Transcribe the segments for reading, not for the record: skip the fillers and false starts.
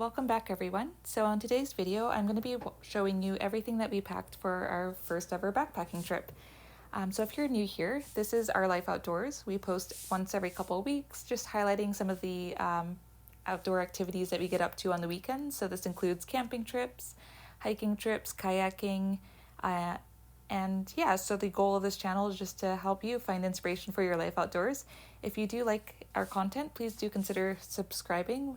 Welcome back everyone. So on today's video, I'm going to be showing you everything that we packed for our first ever backpacking trip. So if you're new here, this is our Life Outdoors. We post once every couple of weeks, just highlighting some of the outdoor activities that we get up to on the weekends. So this includes camping trips, hiking trips, kayaking, and yeah, so the goal of this channel is just to help you find inspiration for your life outdoors. If you do like our content, please do consider subscribing.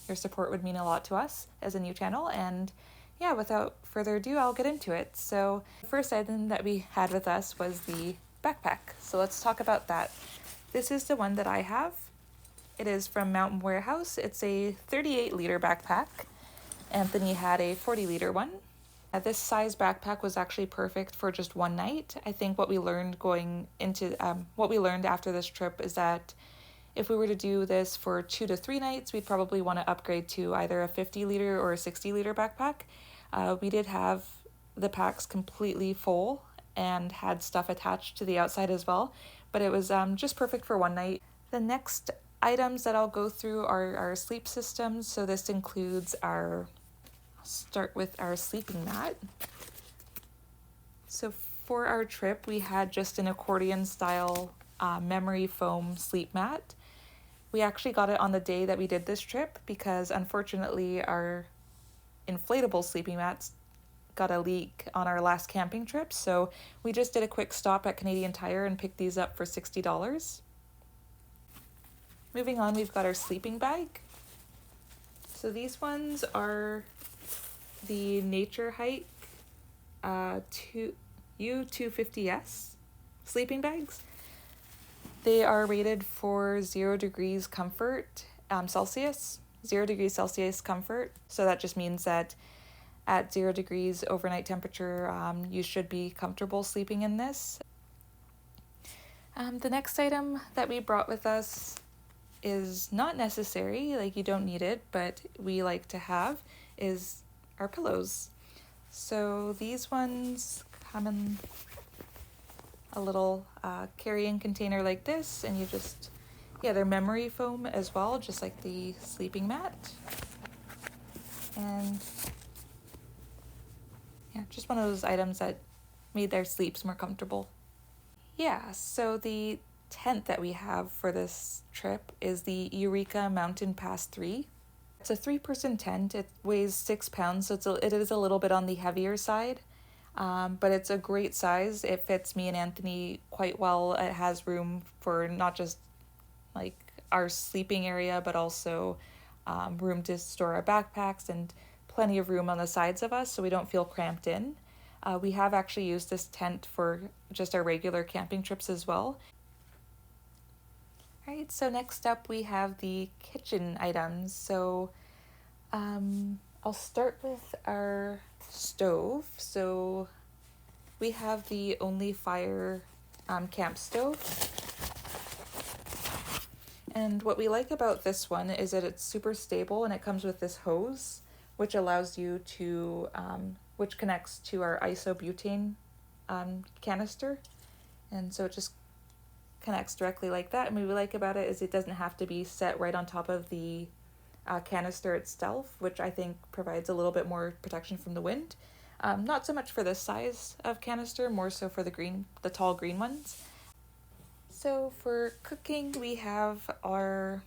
Your support would mean a lot to us as a new channel. And yeah, without further ado, I'll get into it. So the first item that we had with us was the backpack. So let's talk about that. This is the one that I have. It is from Mountain Warehouse. It's a 38-liter backpack. Anthony had a 40-liter one. This size backpack was actually perfect for just one night. I think what we learned after this trip is that if we were to do this for 2 to 3 nights, we'd probably want to upgrade to either a 50-liter or a 60-liter backpack. We did have the packs completely full and had stuff attached to the outside as well, but it was just perfect for one night. The next items that I'll go through are our sleep systems. So this includes start with our sleeping mat. So for our trip, we had just an accordion style memory foam sleep mat. We actually got it on the day that we did this trip because unfortunately our inflatable sleeping mats got a leak on our last camping trip. So we just did a quick stop at Canadian Tire and picked these up for $60. Moving on, we've got our sleeping bag. So these ones are the Nature Hike U250S sleeping bags. They are rated for 0 degrees comfort Celsius, 0 degrees Celsius comfort. So that just means that at 0 degrees overnight temperature, you should be comfortable sleeping in this. The next item that we brought with us is not necessary, like you don't need it, but we like to have, is our pillows. So these ones come in a little carrying container like this, and they're memory foam as well, just like the sleeping mat. And yeah, just one of those items that made their sleeps more comfortable. Yeah, so the tent that we have for this trip is the Eureka Mountain Pass 3. It's a 3-person tent. It weighs 6 pounds, so it is a little bit on the heavier side, but it's a great size. It fits me and Anthony quite well. It has room for not just like our sleeping area, but also room to store our backpacks and plenty of room on the sides of us so we don't feel cramped in. We have actually used this tent for just our regular camping trips as well. Alright, so next up we have the kitchen items. So I'll start with our stove. So we have the Only Fire camp stove. And what we like about this one is that it's super stable and it comes with this hose, which allows you to, which connects to our isobutane canister. And so it just connects directly like that. And what we like about it is it doesn't have to be set right on top of the canister itself, which I think provides a little bit more protection from the wind. Not so much for this size of canister, more so for the tall green ones. So for cooking, we have our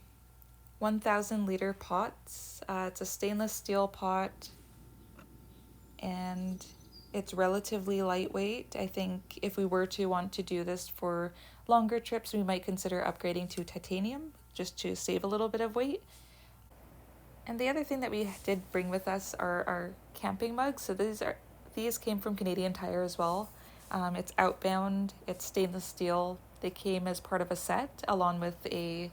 1,000-liter pots. It's a stainless steel pot, and it's relatively lightweight. I think if we were to want to do this for longer trips, we might consider upgrading to titanium just to save a little bit of weight. And the other thing that we did bring with us are our camping mugs. So these came from Canadian Tire as well. It's outbound, it's stainless steel. They came as part of a set along with a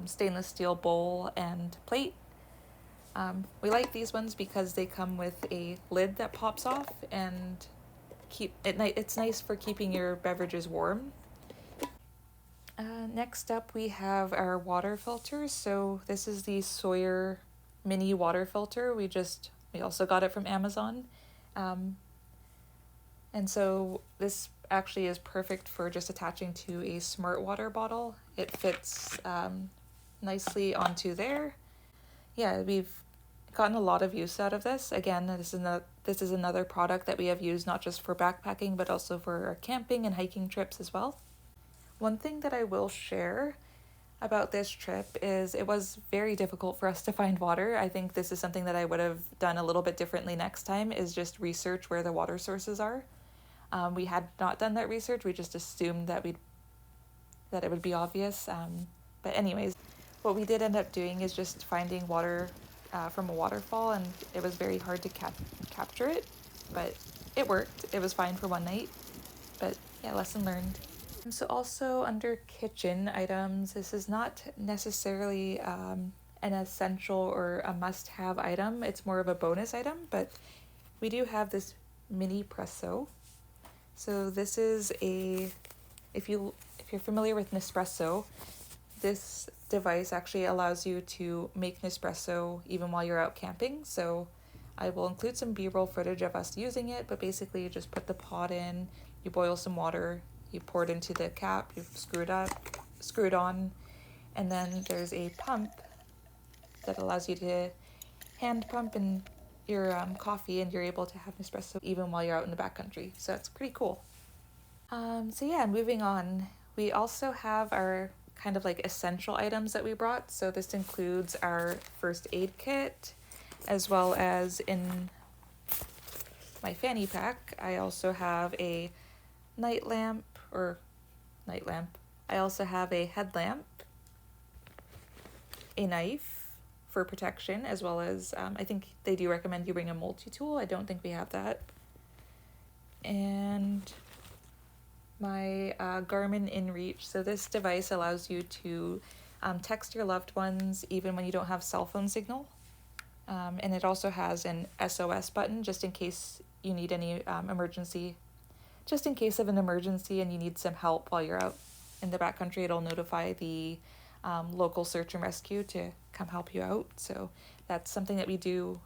stainless steel bowl and plate. We like these ones because they come with a lid that pops off and it's nice for keeping your beverages warm. Next up we have our water filters. So this is the Sawyer mini water filter. We also got it from Amazon. And so this actually is perfect for just attaching to a smart water bottle. It fits nicely onto there. Yeah, gotten a lot of use out of this. Again, this is another product that we have used not just for backpacking, but also for our camping and hiking trips as well. One thing that I will share about this trip is it was very difficult for us to find water. I think this is something that I would have done a little bit differently next time, is just research where the water sources are. We had not done that research. We just assumed that it would be obvious. But anyways, what we did end up doing is just finding water from a waterfall, and it was very hard to capture it, but it worked. It was fine for one night, but yeah, lesson learned. So also under kitchen items, this is not necessarily an essential or a must-have item. It's more of a bonus item, but we do have this mini presso. So this is if you're familiar with Nespresso, this device actually allows you to make Nespresso even while you're out camping. So I will include some B-roll footage of us using it, but basically you just put the pot in, you boil some water, you pour it into the cap, you screw it on, and then there's a pump that allows you to hand pump in your coffee, and you're able to have Nespresso even while you're out in the backcountry. So that's pretty cool. So yeah, moving on, we also have our kind of like essential items that we brought. So this includes our first aid kit, as well as in my fanny pack, I also have a night lamp. I also have a headlamp, a knife for protection, as well as I think they do recommend you bring a multi-tool. I don't think we have that. And my Garmin InReach. So this device allows you to text your loved ones even when you don't have cell phone signal. And it also has an SOS button just in case you need any emergency. Just in case of an emergency and you need some help while you're out in the backcountry, it'll notify the local search and rescue to come help you out. So that's something that we do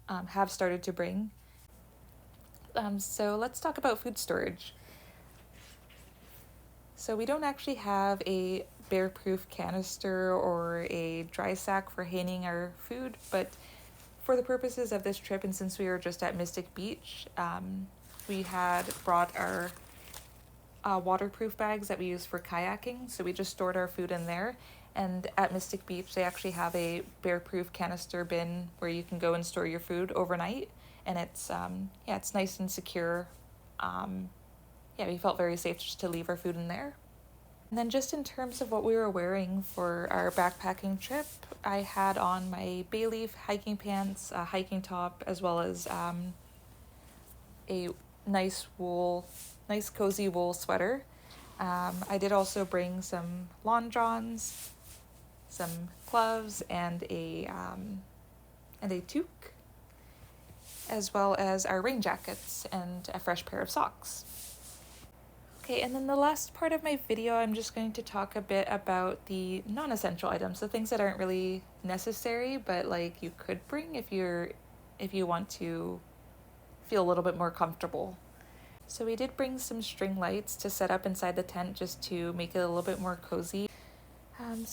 have started to bring. So let's talk about food storage. So we don't actually have a bear-proof canister or a dry sack for hanging our food, but for the purposes of this trip, and since we were just at Mystic Beach, we had brought our waterproof bags that we use for kayaking, so we just stored our food in there. And at Mystic Beach, they actually have a bear-proof canister bin where you can go and store your food overnight, and it's it's nice and secure. We felt very safe just to leave our food in there. And then just in terms of what we were wearing for our backpacking trip, I had on my Bayleaf hiking pants, a hiking top, as well as a nice cozy wool sweater. I did also bring some lawn johns, some gloves, and a toque, as well as our rain jackets and a fresh pair of socks. Okay, and then the last part of my video, I'm just going to talk a bit about the non-essential items, the things that aren't really necessary, but like you could bring if you want to feel a little bit more comfortable. So we did bring some string lights to set up inside the tent just to make it a little bit more cozy.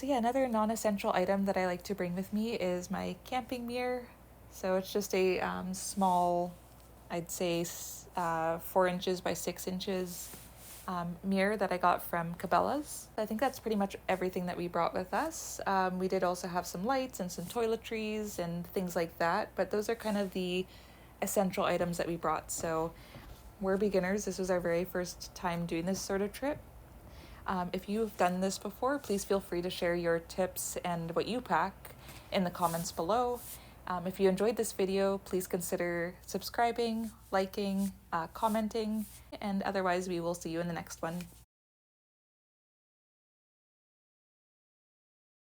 Another non-essential item that I like to bring with me is my camping mirror. So it's just a small, I'd say 4 inches by 6 inches mirror that I got from Cabela's. I think that's pretty much everything that we brought with us. We did also have some lights and some toiletries and things like that, but those are kind of the essential items that we brought. So we're beginners. This was our very first time doing this sort of trip. If you've done this before, please feel free to share your tips and what you pack in the comments below. If you enjoyed this video, please consider subscribing, liking, commenting, and otherwise we will see you in the next one.